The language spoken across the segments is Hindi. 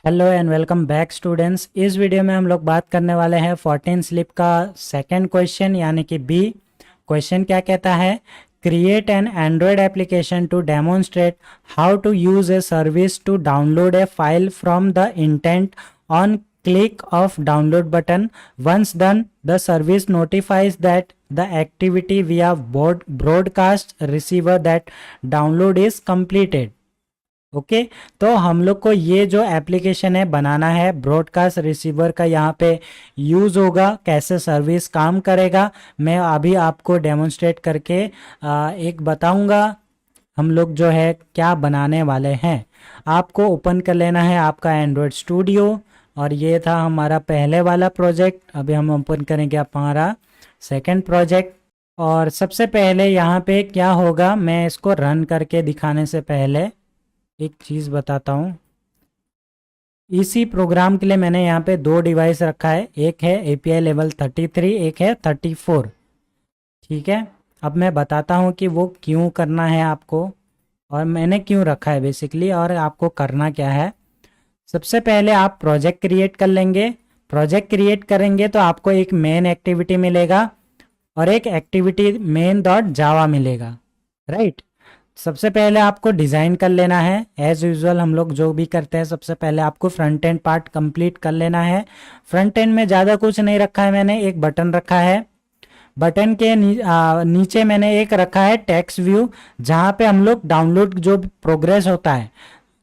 Hello and welcome back students. इस वीडियो में हम लोग बात करने वाले हैं 14 स्लिप का सेकंड क्वेश्चन यानी कि बी। क्वेश्चन क्या कहता है? Create an Android application to demonstrate how to use a service to download a file from the intent on click of download button. Once done, the service notifies that the activity via broadcast receiver that download is completed. Okay तो हम लोग को ये जो एप्लीकेशन है बनाना है, ब्रॉडकास्ट रिसीवर का यहाँ पे यूज़ होगा। कैसे सर्विस काम करेगा मैं अभी आपको डेमोन्स्ट्रेट करके एक बताऊंगा। हम लोग जो है क्या बनाने वाले हैं, आपको ओपन कर लेना है आपका एंड्रॉयड स्टूडियो। और ये था हमारा पहले वाला प्रोजेक्ट। अभी हम ओपन करेंगे हमारा सेकंड प्रोजेक्ट। और सबसे पहले यहाँ पे क्या होगा, मैं इसको रन करके दिखाने से पहले एक चीज़ बताता हूँ। इसी प्रोग्राम के लिए मैंने यहाँ पे दो डिवाइस रखा है, एक है API लेवल 33, एक है 34। ठीक है, अब मैं बताता हूँ कि वो क्यों करना है आपको और मैंने क्यों रखा है बेसिकली, और आपको करना क्या है। सबसे पहले आप प्रोजेक्ट क्रिएट कर लेंगे। प्रोजेक्ट क्रिएट करेंगे तो आपको एक मेन एक्टिविटी मिलेगा और एक एक्टिविटी मेन डॉट जावा मिलेगा, राइट। सबसे पहले आपको डिज़ाइन कर लेना है। एज यूजुअल हम लोग जो भी करते हैं, सबसे पहले आपको फ्रंट एंड पार्ट कंप्लीट कर लेना है। फ्रंट एंड में ज़्यादा कुछ नहीं रखा है मैंने, एक बटन रखा है। बटन के नीचे मैंने एक रखा है टेक्स्ट व्यू, जहाँ पे हम लोग डाउनलोड जो प्रोग्रेस होता है,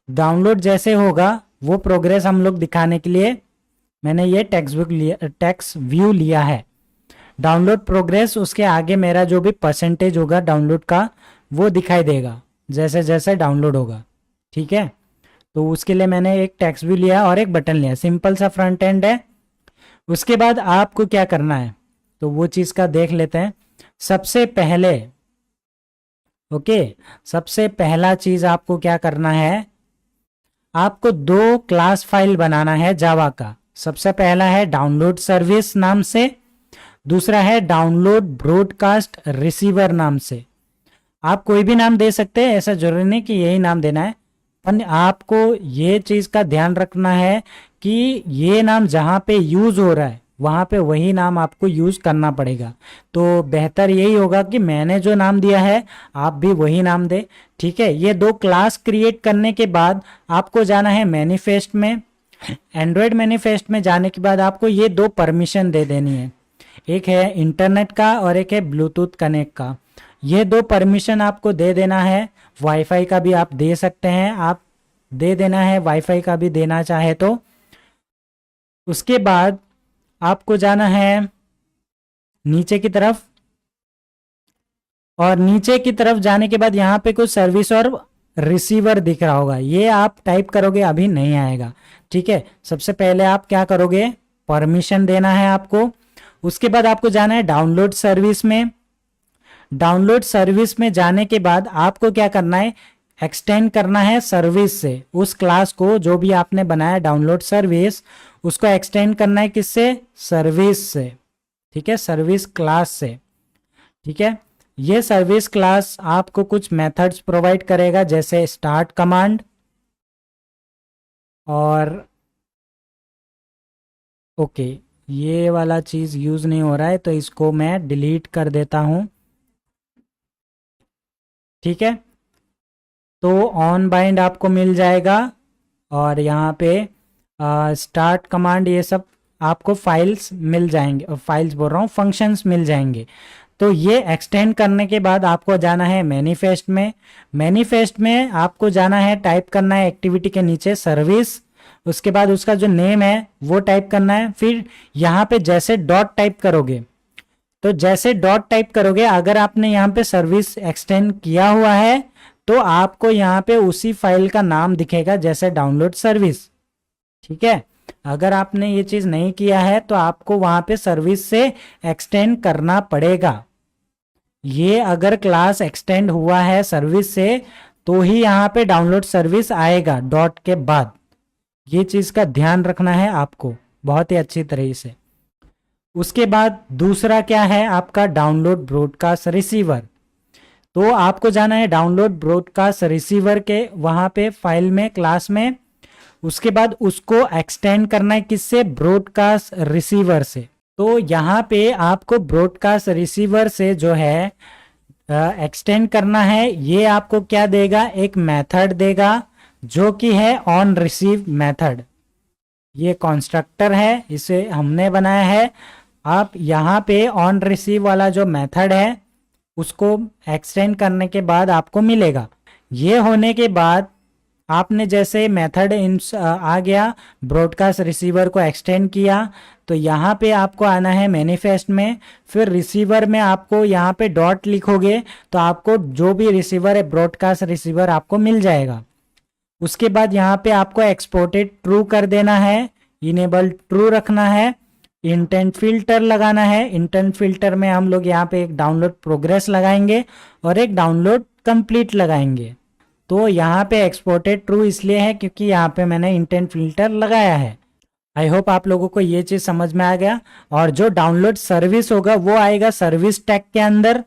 डाउनलोड जैसे होगा वो प्रोग्रेस हम लोग दिखाने के लिए मैंने ये टेक्स्ट व्यू लिया है। डाउनलोड प्रोग्रेस, उसके आगे मेरा जो भी परसेंटेज होगा डाउनलोड का वो दिखाई देगा जैसे जैसे डाउनलोड होगा। ठीक है, तो उसके लिए मैंने एक टेक्स्ट व्यू लिया और एक बटन लिया। सिंपल सा फ्रंट एंड है। उसके बाद आपको क्या करना है तो वो चीज़ का देख लेते हैं। सबसे पहले सबसे पहला चीज़ आपको क्या करना है, आपको दो क्लास फाइल बनाना है जावा का। सबसे पहला है डाउनलोड सर्विस नाम से, दूसरा है डाउनलोड ब्रॉडकास्ट रिसीवर नाम से। आप कोई भी नाम दे सकते हैं, ऐसा जरूरी नहीं कि यही नाम देना है, पर आपको ये चीज़ का ध्यान रखना है कि ये नाम जहाँ पे यूज़ हो रहा है वहाँ पे वही नाम आपको यूज़ करना पड़ेगा। तो बेहतर यही होगा कि मैंने जो नाम दिया है आप भी वही नाम दे। ठीक है, ये दो क्लास क्रिएट करने के बाद आपको जाना है मैनिफेस्ट में। एंड्रॉयड मैनिफेस्ट में जाने के बाद आपको ये दो परमिशन दे देनी है, एक है इंटरनेट का और एक है ब्लूटूथ कनेक्ट का। ये दो परमिशन आपको दे देना है। वाईफाई का भी आप दे सकते हैं, आप दे देना है वाईफाई का भी देना चाहे तो। उसके बाद आपको जाना है नीचे की तरफ, और नीचे की तरफ जाने के बाद यहाँ पे कुछ सर्विस और रिसीवर दिख रहा होगा, ये आप टाइप करोगे अभी नहीं आएगा। ठीक है, सबसे पहले आप क्या करोगे, परमिशन देना है आपको। उसके बाद आपको जाना है डाउनलोड सर्विस में। डाउनलोड सर्विस में जाने के बाद आपको क्या करना है, एक्सटेंड करना है सर्विस से उस क्लास को जो भी आपने बनाया डाउनलोड सर्विस, उसको एक्सटेंड करना है किससे, सर्विस से। ठीक है, सर्विस क्लास से। ठीक है, ये सर्विस क्लास आपको कुछ मेथड्स प्रोवाइड करेगा जैसे स्टार्ट कमांड और ये वाला चीज़ यूज़ नहीं हो रहा है तो इसको मैं डिलीट कर देता हूँ। ठीक है, तो ऑन बाइंड आपको मिल जाएगा और यहाँ पे स्टार्ट कमांड, ये सब आपको फाइल्स मिल जाएंगे, फाइल्स बोल रहा हूँ, फंक्शंस मिल जाएंगे। तो ये एक्सटेंड करने के बाद आपको जाना है मैनिफेस्ट में। मैनिफेस्ट में आपको जाना है, टाइप करना है एक्टिविटी के नीचे सर्विस, उसके बाद उसका जो नेम है वो टाइप करना है। फिर यहाँ पे जैसे डॉट टाइप करोगे, तो जैसे डॉट टाइप करोगे, अगर आपने यहाँ पे सर्विस एक्सटेंड किया हुआ है तो आपको यहाँ पे उसी फाइल का नाम दिखेगा जैसे डाउनलोड सर्विस। ठीक है, अगर आपने ये चीज़ नहीं किया है तो आपको वहाँ पे सर्विस से एक्सटेंड करना पड़ेगा। ये अगर क्लास एक्सटेंड हुआ है सर्विस से तो ही यहाँ पे डाउनलोड सर्विस आएगा डॉट के बाद। ये चीज़ का ध्यान रखना है आपको बहुत ही अच्छी तरीके से। उसके बाद दूसरा क्या है आपका डाउनलोड ब्रॉडकास्ट रिसीवर। तो आपको जाना है डाउनलोड ब्रॉडकास्ट रिसीवर के वहाँ पे फाइल में, क्लास में, उसके बाद उसको एक्सटेंड करना है किससे, ब्रॉडकास्ट रिसीवर से। तो यहाँ पे आपको ब्रॉडकास्ट रिसीवर से जो है एक्सटेंड करना है। ये आपको क्या देगा, एक मेथड देगा जो कि है ऑन रिसीव मेथड। ये कंस्ट्रक्टर है, इसे हमने बनाया है। आप यहाँ पे ऑन रिसीव वाला जो मेथड है उसको एक्सटेंड करने के बाद आपको मिलेगा। ये होने के बाद आपने जैसे मेथड आ गया, ब्रॉडकास्ट रिसीवर को एक्सटेंड किया, तो यहाँ पे आपको आना है मैनिफेस्ट में, फिर रिसीवर में आपको यहाँ पे डॉट लिखोगे तो आपको जो भी रिसीवर है ब्रॉडकास्ट रिसीवर आपको मिल जाएगा। उसके बाद यहाँ पे आपको एक्सपोर्टेड ट्रू कर देना है, इनेबल ट्रू रखना है, इंटेंट फिल्टर लगाना है। इंटेंट फिल्टर में हम लोग यहाँ पे एक डाउनलोड प्रोग्रेस लगाएंगे और एक डाउनलोड कंप्लीट लगाएंगे। तो यहाँ पे एक्सपोर्टेड ट्रू इसलिए है क्योंकि यहाँ पे मैंने इंटेंट फिल्टर लगाया है। आई होप आप लोगों को ये चीज समझ में आ गया। और जो डाउनलोड सर्विस होगा वो आएगा सर्विस टैग के अंदर,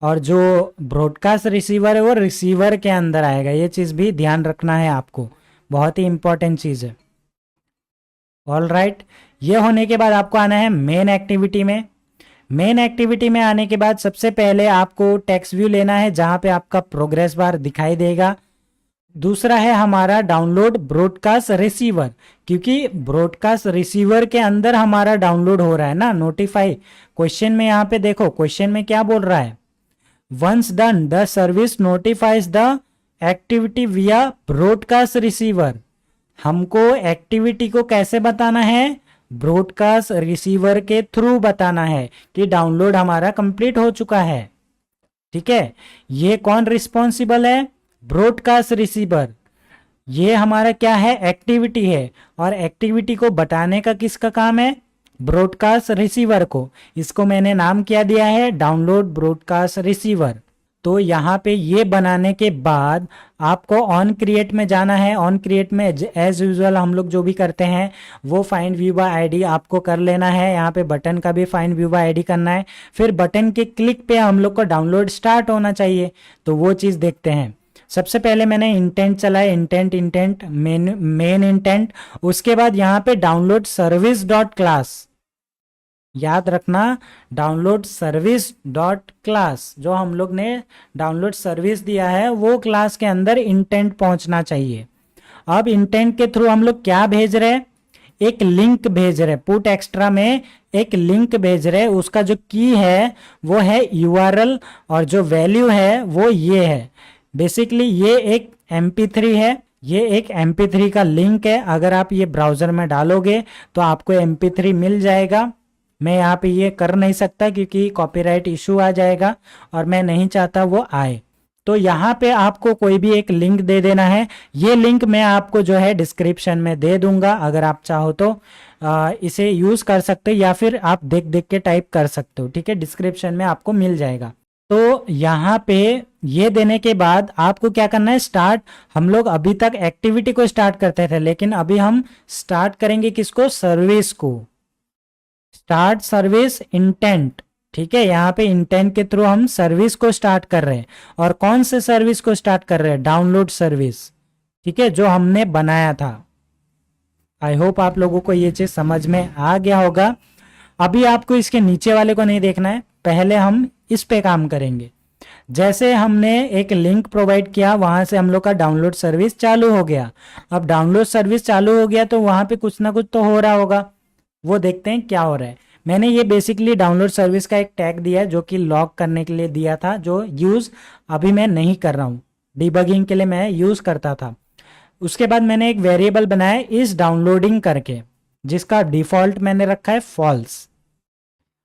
और जो ब्रॉडकास्ट रिसीवर है वो रिसीवर के अंदर आएगा। ये चीज भी ध्यान रखना है आपको, बहुत ही इंपॉर्टेंट चीज है। ऑल राइट, ये होने के बाद आपको आना है मेन एक्टिविटी में। मेन एक्टिविटी में आने के बाद सबसे पहले आपको टेक्स्ट व्यू लेना है जहां पे आपका प्रोग्रेस बार दिखाई देगा। दूसरा है हमारा डाउनलोड ब्रॉडकास्ट रिसीवर, क्योंकि ब्रॉडकास्ट रिसीवर के अंदर हमारा डाउनलोड हो रहा है ना, नोटिफाई। क्वेश्चन में यहाँ पे देखो, क्वेश्चन में क्या बोल रहा है, once done the service notifies the activity via broadcast receiver. हमको एक्टिविटी को कैसे बताना है, ब्रॉडकास्ट रिसीवर के थ्रू बताना है कि डाउनलोड हमारा कंप्लीट हो चुका है। ठीक है, ये कौन रिस्पॉन्सिबल है, ब्रॉडकास्ट रिसीवर। ये हमारा क्या है, एक्टिविटी है, और एक्टिविटी को बताने का किसका काम है, ब्रॉडकास्ट रिसीवर को। इसको मैंने नाम क्या दिया है, डाउनलोड ब्रॉडकास्ट रिसीवर। तो यहाँ पे ये बनाने के बाद आपको ऑन क्रिएट में जाना है। ऑन क्रिएट में एज यूजुअल हम लोग जो भी करते हैं वो फाइंड व्यू बाय आईडी आपको कर लेना है। यहाँ पे बटन का भी फाइंड व्यू बाय आईडी करना है। फिर बटन के क्लिक पे हम लोग को डाउनलोड स्टार्ट होना चाहिए, तो वो चीज़ देखते हैं। सबसे पहले मैंने इंटेंट चलाया, इंटेंट मेन इंटेंट। उसके बाद यहाँ पे डाउनलोड सर्विस डॉट क्लास, याद रखना, डाउनलोड सर्विस डॉट क्लास, जो हम लोग ने डाउनलोड सर्विस दिया है वो क्लास के अंदर इंटेंट पहुंचना चाहिए। अब इंटेंट के थ्रू हम लोग क्या भेज रहे हैं, एक लिंक भेज रहे, पुट एक्स्ट्रा में एक लिंक भेज रहे। उसका जो की है वो है URL, और जो वैल्यू है वो ये है। बेसिकली ये एक MP3 है, ये एक MP3 का लिंक है। अगर आप ये ब्राउजर में डालोगे तो आपको MP3 मिल जाएगा। मैं यहाँ पे ये कर नहीं सकता क्योंकि कॉपीराइट इशू आ जाएगा और मैं नहीं चाहता वो आए। तो यहाँ पे आपको कोई भी एक लिंक दे देना है। ये लिंक मैं आपको जो है डिस्क्रिप्शन में दे दूंगा, अगर आप चाहो तो इसे यूज कर सकते हो, या फिर आप देख देख के टाइप कर सकते हो। ठीक है, डिस्क्रिप्शन में आपको मिल जाएगा। तो यहाँ पे ये देने के बाद आपको क्या करना है, स्टार्ट। हम लोग अभी तक एक्टिविटी को स्टार्ट करते थे, लेकिन अभी हम स्टार्ट करेंगे किसको, सर्विस को। Start service intent. ठीक है, यहाँ पे इंटेंट के थ्रू हम सर्विस को स्टार्ट कर रहे हैं। और कौन से सर्विस को स्टार्ट कर रहे हैं, डाउनलोड सर्विस। ठीक है, जो हमने बनाया था। आई होप आप लोगों को ये चीज समझ में आ गया होगा। अभी आपको इसके नीचे वाले को नहीं देखना है, पहले हम इस पे काम करेंगे। जैसे हमने एक लिंक प्रोवाइड किया, वहां से हम लोग का डाउनलोड सर्विस चालू हो गया। अब डाउनलोड सर्विस चालू हो गया तो वहां पे कुछ ना कुछ तो हो रहा होगा, वो देखते हैं क्या हो रहा है। मैंने ये बेसिकली डाउनलोड सर्विस का एक टैग दिया है जो कि लॉग करने के लिए दिया था, जो यूज अभी मैं नहीं कर रहा हूँ, डिबगिंग के लिए मैं यूज करता था। उसके बाद मैंने एक वेरिएबल बनाया इस डाउनलोडिंग करके, जिसका डिफॉल्ट मैंने रखा है फॉल्स।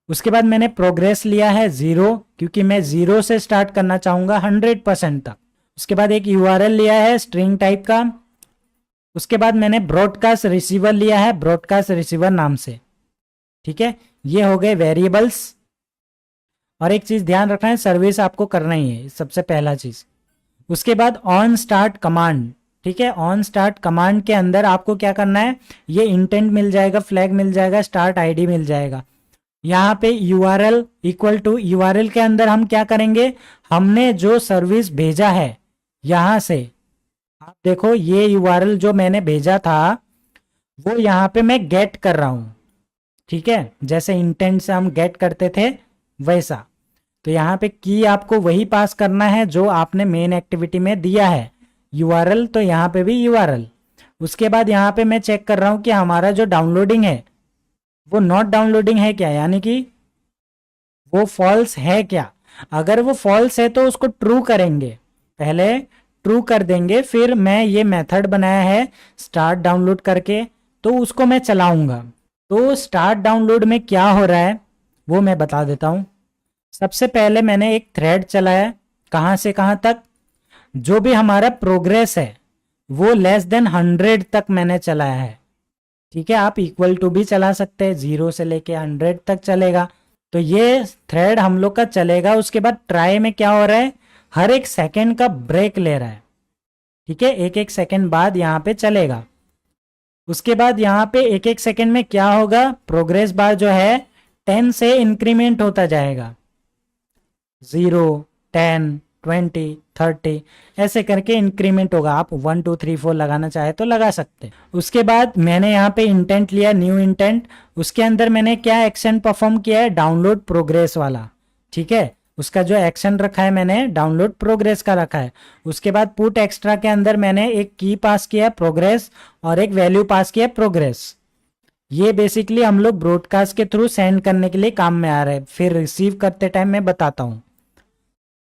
उसके बाद मैंने प्रोग्रेस लिया है 0, क्योंकि मैं 0 से स्टार्ट करना चाहूंगा 100% तक। उसके बाद एक URL लिया है स्ट्रिंग टाइप का। उसके बाद मैंने ब्रॉडकास्ट रिसीवर लिया है, ब्रॉडकास्ट रिसीवर नाम से। ठीक है, ये हो गए वेरिएबल्स। और एक चीज ध्यान रखना है, सर्विस आपको करना ही है, सबसे पहला चीज। उसके बाद ऑन स्टार्ट कमांड। ठीक है, ऑन स्टार्ट कमांड के अंदर आपको क्या करना है, ये इंटेंट मिल जाएगा, फ्लैग मिल जाएगा, स्टार्ट आईडी मिल जाएगा। यहाँ पे URL इक्वल टू URL के अंदर हम क्या करेंगे, हमने जो सर्विस भेजा है यहां से आप देखो ये यूआरएल जो मैंने भेजा था वो यहाँ पे मैं गेट कर रहा हूँ, ठीक है, जैसे इंटेंट से हम गेट करते थे वैसा। तो यहाँ पे की आपको वही पास करना है जो आपने मेन एक्टिविटी में दिया है, यूआरएल, तो यहाँ पे भी यूआरएल। उसके बाद यहाँ पे मैं चेक कर रहा हूँ कि हमारा जो डाउनलोडिंग है वो नॉट डाउनलोडिंग है क्या, यानी कि वो फॉल्स है क्या। अगर वो फॉल्स है तो उसको ट्रू करेंगे, पहले ट्रू कर देंगे, फिर मैं ये मेथड बनाया है स्टार्ट डाउनलोड करके, तो उसको मैं चलाऊंगा। तो स्टार्ट डाउनलोड में क्या हो रहा है वो मैं बता देता हूं। सबसे पहले मैंने एक थ्रेड चलाया, कहां से कहां तक, जो भी हमारा प्रोग्रेस है वो लेस देन 100 तक मैंने चलाया है, ठीक है। आप इक्वल टू भी चला सकते हैं, 0 से लेके 100 तक चलेगा। तो ये थ्रेड हम लोग का चलेगा। उसके बाद ट्राई में क्या हो रहा है, हर एक सेकंड का ब्रेक ले रहा है, ठीक है, एक एक सेकंड बाद यहाँ पे चलेगा। उसके बाद यहाँ पे एक एक सेकंड में क्या होगा, प्रोग्रेस बार जो है 10 से इंक्रीमेंट होता जाएगा, 0, 10, 20, 30 ऐसे करके इंक्रीमेंट होगा। आप 1 2 3 4 लगाना चाहे तो लगा सकते। उसके बाद मैंने यहाँ पे इंटेंट लिया, न्यू इंटेंट, उसके अंदर मैंने क्या एक्शन परफॉर्म किया है, डाउनलोड प्रोग्रेस वाला, ठीक है। उसका जो एक्शन रखा है मैंने डाउनलोड प्रोग्रेस का रखा है। उसके बाद पुट एक्स्ट्रा के अंदर मैंने एक की पास किया प्रोग्रेस और एक वैल्यू पास किया प्रोग्रेस। ये बेसिकली हम लोग ब्रॉडकास्ट के थ्रू सेंड करने के लिए काम में आ रहे हैं, फिर रिसीव करते टाइम मैं बताता हूँ।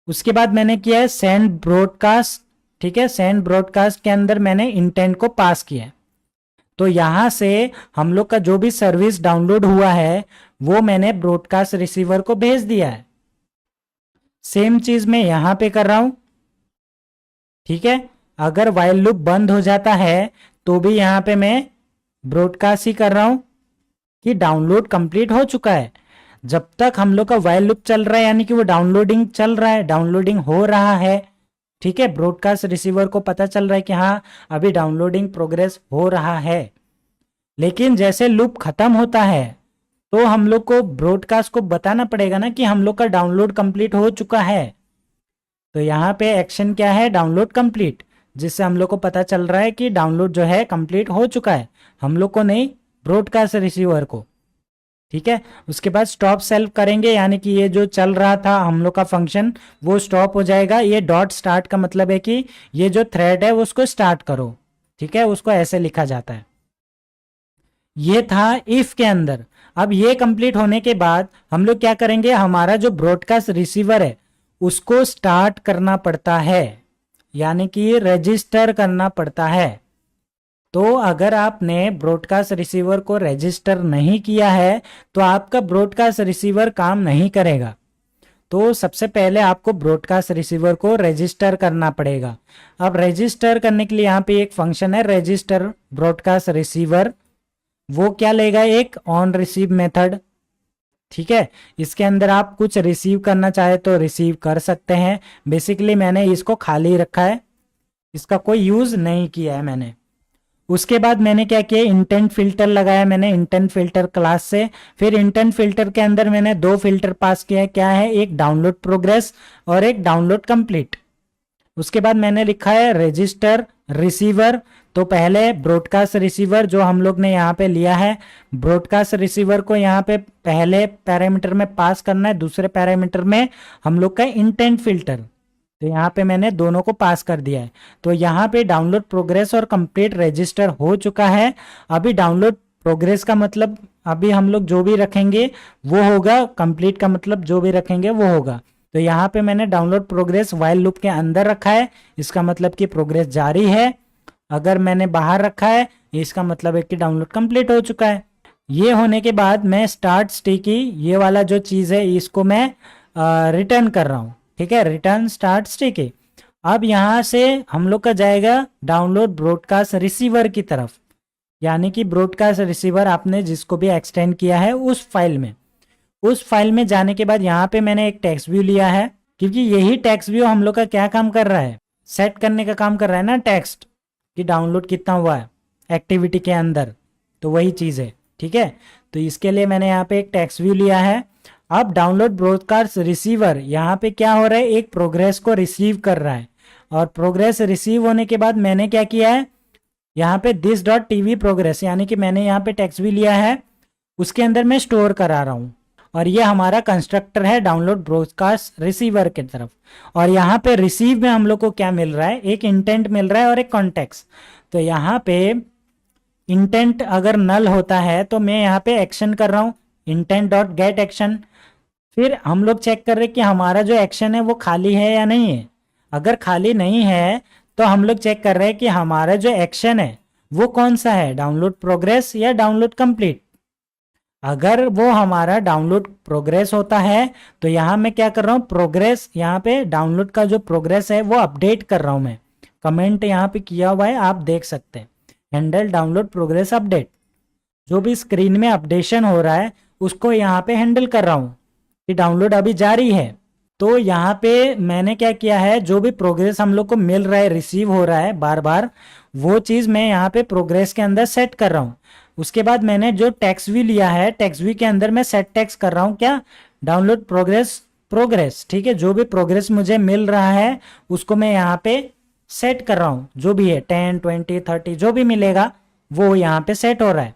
उसके बाद मैंने किया है सेंड ब्रॉडकास्ट, ठीक है, सेंड ब्रॉडकास्ट के अंदर मैंने इंटेंट को पास किया है। तो यहां से हम लोग का जो भी सर्विस डाउनलोड हुआ है वो मैंने ब्रॉडकास्ट रिसीवर को भेज दिया है। सेम चीज मैं यहां पे कर रहा हूं, ठीक है। अगर वाइल लूप बंद हो जाता है तो भी यहां पे मैं ब्रॉडकास्ट ही कर रहा हूं कि डाउनलोड कंप्लीट हो चुका है। जब तक हम लोग का वाइल लूप चल रहा है यानी कि वो डाउनलोडिंग चल रहा है, डाउनलोडिंग हो रहा है, ठीक है। ब्रॉडकास्ट रिसीवर को पता चल रहा है कि हाँ अभी डाउनलोडिंग प्रोग्रेस हो रहा है। लेकिन जैसे लूप खत्म होता है तो हम लोग को ब्रॉडकास्ट को बताना पड़ेगा ना कि हम लोग का डाउनलोड कंप्लीट हो चुका है। तो यहाँ पे एक्शन क्या है, डाउनलोड कंप्लीट, जिससे हम लोग को पता चल रहा है कि डाउनलोड जो है कंप्लीट हो चुका है, हम लोग को नहीं, ब्रॉडकास्ट रिसीवर को, ठीक है। उसके बाद स्टॉप सेल्फ करेंगे, यानी कि ये जो चल रहा था हम लोग का फंक्शन वो स्टॉप हो जाएगा। ये डॉट स्टार्ट का मतलब है कि ये जो थ्रेड है उसको स्टार्ट करो, ठीक है, उसको ऐसे लिखा जाता है। ये था इफ के अंदर। अब ये कंप्लीट होने के बाद हम लोग क्या करेंगे, हमारा जो ब्रॉडकास्ट रिसीवर है उसको स्टार्ट करना पड़ता है, यानी कि रजिस्टर करना पड़ता है। तो अगर आपने ब्रॉडकास्ट रिसीवर को रजिस्टर नहीं किया है तो आपका ब्रॉडकास्ट रिसीवर काम नहीं करेगा। तो सबसे पहले आपको ब्रॉडकास्ट रिसीवर को रजिस्टर करना पड़ेगा। अब रजिस्टर करने के लिए यहाँ पे एक फंक्शन है रजिस्टर ब्रॉडकास्ट रिसीवर, वो क्या लेगा, एक ऑन रिसीव मेथड, ठीक है। इसके अंदर आप कुछ रिसीव करना चाहे तो रिसीव कर सकते हैं। बेसिकली मैंने इसको खाली रखा है, इसका कोई यूज नहीं किया है मैंने। उसके बाद मैंने क्या किया, इंटेंट फिल्टर लगाया मैंने इंटेंट फिल्टर क्लास से। फिर इंटेंट फिल्टर के अंदर मैंने दो फिल्टर पास किया है, क्या है, एक डाउनलोड प्रोग्रेस और एक डाउनलोड कंप्लीट। उसके बाद मैंने लिखा है रजिस्टर रिसीवर। तो पहले ब्रॉडकास्ट रिसीवर जो हम लोग ने यहाँ पे लिया है, ब्रॉडकास्ट रिसीवर को यहाँ पे पहले पैरामीटर में पास करना है, दूसरे पैरामीटर में हम लोग का इंटेंट फिल्टर। तो यहाँ पे मैंने दोनों को पास कर दिया है। तो यहाँ पे डाउनलोड प्रोग्रेस और कंप्लीट रजिस्टर हो चुका है। अभी डाउनलोड प्रोग्रेस का मतलब अभी हम लोग जो भी रखेंगे वो होगा, कंप्लीट का मतलब जो भी रखेंगे वो होगा। तो यहाँ पे मैंने डाउनलोड प्रोग्रेस वाइल लूप के अंदर रखा है, इसका मतलब कि प्रोग्रेस जारी है। अगर मैंने बाहर रखा है इसका मतलब है कि डाउनलोड कंप्लीट हो चुका है। ये होने के बाद मैं स्टार्ट स्टिकी ये वाला जो चीज़ है इसको मैं रिटर्न कर रहा हूँ, ठीक है, रिटर्न स्टार्ट स्टिकी। अब यहाँ से हम लोग का जाएगा डाउनलोड ब्रॉडकास्ट रिसीवर की तरफ, यानी कि ब्रॉडकास्ट रिसीवर आपने जिसको भी एक्सटेंड किया है उस फाइल में। उस फाइल में जाने के बाद यहाँ पे मैंने एक टेक्स्ट व्यू लिया है, क्योंकि यही टेक्स्ट व्यू हम लोग का क्या काम कर रहा है, सेट करने का काम कर रहा है ना, टेक्स्ट कि डाउनलोड कितना हुआ है एक्टिविटी के अंदर, तो वही चीज़ है, ठीक है। तो इसके लिए मैंने यहाँ पे एक टेक्स्ट व्यू लिया है। अब डाउनलोड ब्रॉडकास्ट रिसीवर यहाँ पे क्या हो रहा है, एक प्रोग्रेस को रिसीव कर रहा है। और प्रोग्रेस रिसीव होने के बाद मैंने क्या किया है, यहाँ पे दिस डॉट टीवी प्रोग्रेस, यानी कि मैंने यहाँ पे टेक्स्ट भी लिया है, उसके अंदर मैं स्टोर करा रहा हूँ। और ये हमारा कंस्ट्रक्टर है डाउनलोड ब्रॉडकास्ट रिसीवर की तरफ। और यहाँ पे रिसीव में हम लोग को क्या मिल रहा है, एक इंटेंट मिल रहा है और एक कॉन्टेक्स्ट। तो यहाँ पे इंटेंट अगर नल होता है तो मैं यहाँ पे एक्शन कर रहा हूँ, इंटेंट डॉट गेट एक्शन। फिर हम लोग चेक कर रहे हैं कि हमारा जो एक्शन है वो खाली है या नहीं है। अगर खाली नहीं है तो हम लोग चेक कर रहे हैं कि हमारा जो एक्शन है वो कौन सा है, डाउनलोड प्रोग्रेस या डाउनलोड कंप्लीट। अगर वो हमारा डाउनलोड प्रोग्रेस होता है तो यहाँ मैं क्या कर रहा हूँ, प्रोग्रेस यहाँ पे डाउनलोड का जो प्रोग्रेस है वो अपडेट कर रहा हूँ मैं। कमेंट यहाँ पे किया हुआ है, आप देख सकते हैं, हैंडल डाउनलोड प्रोग्रेस अपडेट। जो भी स्क्रीन में अपडेशन हो रहा है उसको यहाँ पे हैंडल कर रहा हूँ कि डाउनलोड अभी जारी है। तो यहाँ पे मैंने क्या किया है, जो भी प्रोग्रेस हम लोग को मिल रहा है, रिसीव हो रहा है बार बार, वो चीज़ मैं यहाँ पे प्रोग्रेस के अंदर सेट कर रहा हूँ। उसके बाद मैंने जो टेक्स्ट व्यू लिया है, टेक्स्ट व्यू के अंदर मैं सेट टेक्स्ट कर रहा हूँ क्या, डाउनलोड प्रोग्रेस प्रोग्रेस। ठीक है, जो भी प्रोग्रेस मुझे मिल रहा है उसको मैं यहाँ पे सेट कर रहा हूँ, जो भी है 10 20 30 जो भी मिलेगा वो यहाँ पे सेट हो रहा है।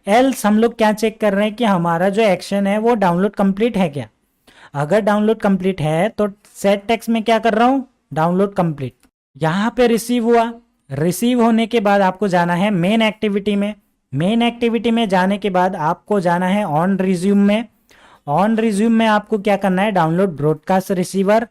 एल्स हम लोग क्या चेक कर रहे हैं कि हमारा जो एक्शन है वो डाउनलोड कंप्लीट है क्या। अगर डाउनलोड कंप्लीट है तो सेट टेक्स्ट में क्या कर रहा हूँ, डाउनलोड कंप्लीट। यहाँ पे रिसीव हुआ, रिसीव होने के बाद आपको जाना है मेन एक्टिविटी में। मेन एक्टिविटी में जाने के बाद आपको जाना है ऑन रिज्यूम में। ऑन रिज्यूम में आपको क्या करना है, डाउनलोड ब्रॉडकास्ट रिसीवर।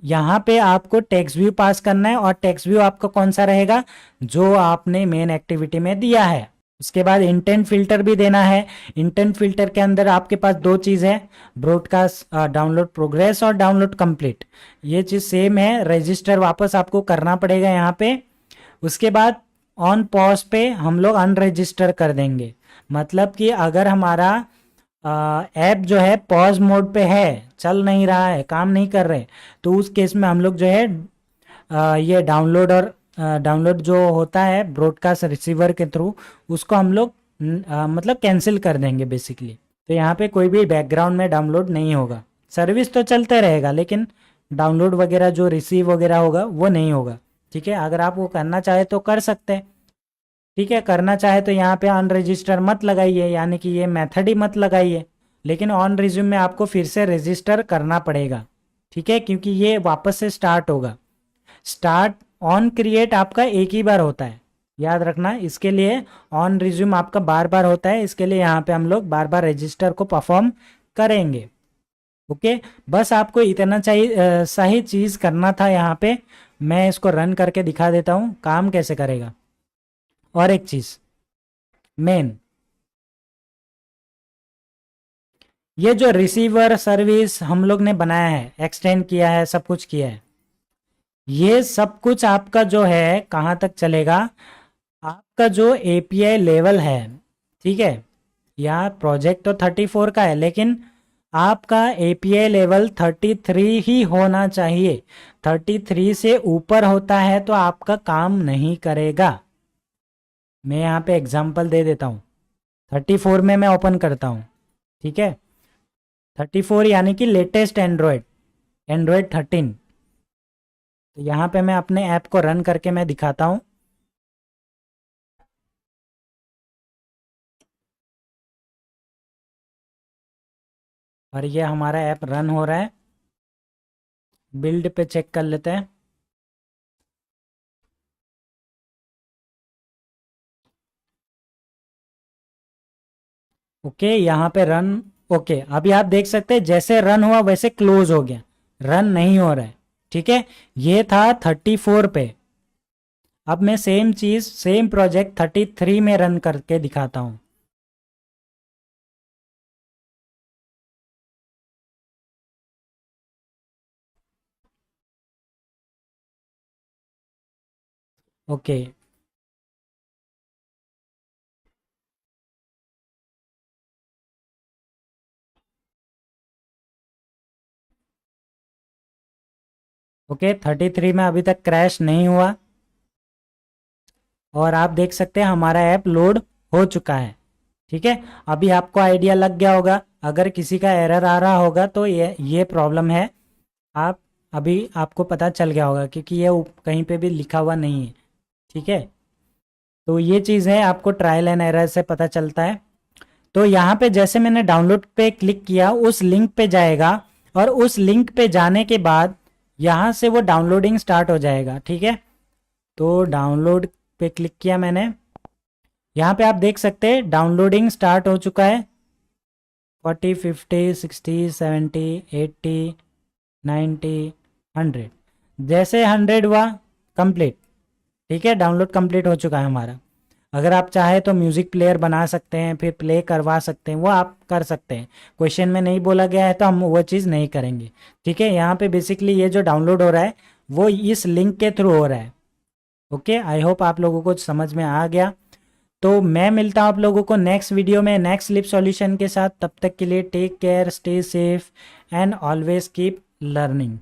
यहाँ पे आपको टेक्स्ट व्यू पास करना है और टेक्स्ट व्यू आपका कौन सा रहेगा, जो आपने मेन एक्टिविटी में दिया है। उसके बाद इंटेंट फिल्टर भी देना है। इंटेंट फिल्टर के अंदर आपके पास दो चीज़ है, ब्रॉडकास्ट डाउनलोड प्रोग्रेस और डाउनलोड कंप्लीट। ये चीज़ सेम है, रजिस्टर वापस आपको करना पड़ेगा यहाँ पे। उसके बाद ऑन पॉज पे हम लोग अनरजिस्टर कर देंगे। मतलब कि अगर हमारा ऐप जो है पॉज मोड पे है, चल नहीं रहा है, काम नहीं कर रहे, तो उस केस में हम लोग जो है ये डाउनलोड और डाउनलोड जो होता है ब्रॉडकास्ट रिसीवर के थ्रू, उसको हम लोग मतलब कैंसिल कर देंगे बेसिकली। तो यहाँ पे कोई भी बैकग्राउंड में डाउनलोड नहीं होगा, सर्विस तो चलते रहेगा लेकिन डाउनलोड वगैरह जो रिसीव वगैरह होगा वो नहीं होगा। ठीक है, अगर आप वो करना चाहे तो कर सकते हैं। ठीक है, करना चाहे तो यहाँ पे अनरजिस्टर मत लगाइए, यानी कि ये मेथड ही मत लगाइए, लेकिन ऑन रिज्यूम में आपको फिर से रजिस्टर करना पड़ेगा। ठीक है, क्योंकि ये वापस से स्टार्ट होगा। स्टार्ट ऑन क्रिएट आपका एक ही बार होता है, याद रखना। इसके लिए ऑन रिज्यूम आपका बार बार होता है, इसके लिए यहाँ पे हम लोग बार बार रजिस्टर को परफॉर्म करेंगे। ओके, बस आपको इतना चाहिए, सही चीज़ करना था यहाँ पे। मैं इसको रन करके दिखा देता हूँ काम कैसे करेगा। और एक चीज़ मेन, ये जो रिसीवर सर्विस हम लोग ने बनाया है, एक्सटेंड किया है, सब कुछ किया है, ये सब कुछ आपका जो है कहाँ तक चलेगा, आपका जो एपीआई लेवल है। ठीक है, यहाँ प्रोजेक्ट तो 34 का है लेकिन आपका एपीआई लेवल 33 ही होना चाहिए। 33 से ऊपर होता है तो आपका काम नहीं करेगा। मैं यहाँ पे एग्जांपल दे देता हूँ, 34 में मैं ओपन करता हूँ। ठीक है, 34 यानी कि लेटेस्ट एंड्रॉयड 13। तो यहाँ पे मैं अपने ऐप को रन करके मैं दिखाता हूँ। और ये हमारा ऐप रन हो रहा है। बिल्ड पे चेक कर लेते हैं। ओके, यहाँ पे रन। ओके, अभी आप देख सकते हैं जैसे रन हुआ वैसे क्लोज हो गया, रन नहीं हो रहा है। ठीक है, ये था 34 पे। अब मैं सेम चीज़ सेम प्रोजेक्ट 33 में रन करके दिखाता हूँ। ओके, ओके 33 में अभी तक क्रैश नहीं हुआ और आप देख सकते हैं हमारा ऐप लोड हो चुका है। ठीक है, अभी आपको आइडिया लग गया होगा, अगर किसी का एरर आ रहा होगा तो ये प्रॉब्लम है। आप अभी आपको पता चल गया होगा क्योंकि ये कहीं पे भी लिखा हुआ नहीं है, ठीक है। तो ये चीज़ है, आपको ट्रायल एंड एरर से पता चलता है। तो यहाँ पे जैसे मैंने डाउनलोड पे क्लिक किया, उस लिंक पे जाएगा और उस लिंक पे जाने के बाद यहाँ से वो डाउनलोडिंग स्टार्ट हो जाएगा, ठीक है। तो डाउनलोड पे क्लिक किया मैंने, यहाँ पे आप देख सकते हैं डाउनलोडिंग स्टार्ट हो चुका है। 40, 50, 60, 70, 80, 90, 100, जैसे 100 हुआ कंप्लीट, ठीक है। डाउनलोड कंप्लीट हो चुका है हमारा। अगर आप चाहे तो म्यूज़िक प्लेयर बना सकते हैं, फिर प्ले करवा सकते हैं, वो आप कर सकते हैं। क्वेश्चन में नहीं बोला गया है तो हम वो चीज़ नहीं करेंगे, ठीक है। यहाँ पे बेसिकली ये जो डाउनलोड हो रहा है वो इस लिंक के थ्रू हो रहा है। ओके, आई होप आप लोगों को समझ में आ गया। तो मैं मिलता हूँ आप लोगों को नेक्स्ट वीडियो में नेक्स्ट लिप सॉल्यूशन के साथ। तब तक के लिए take care, stay safe and always keep learning.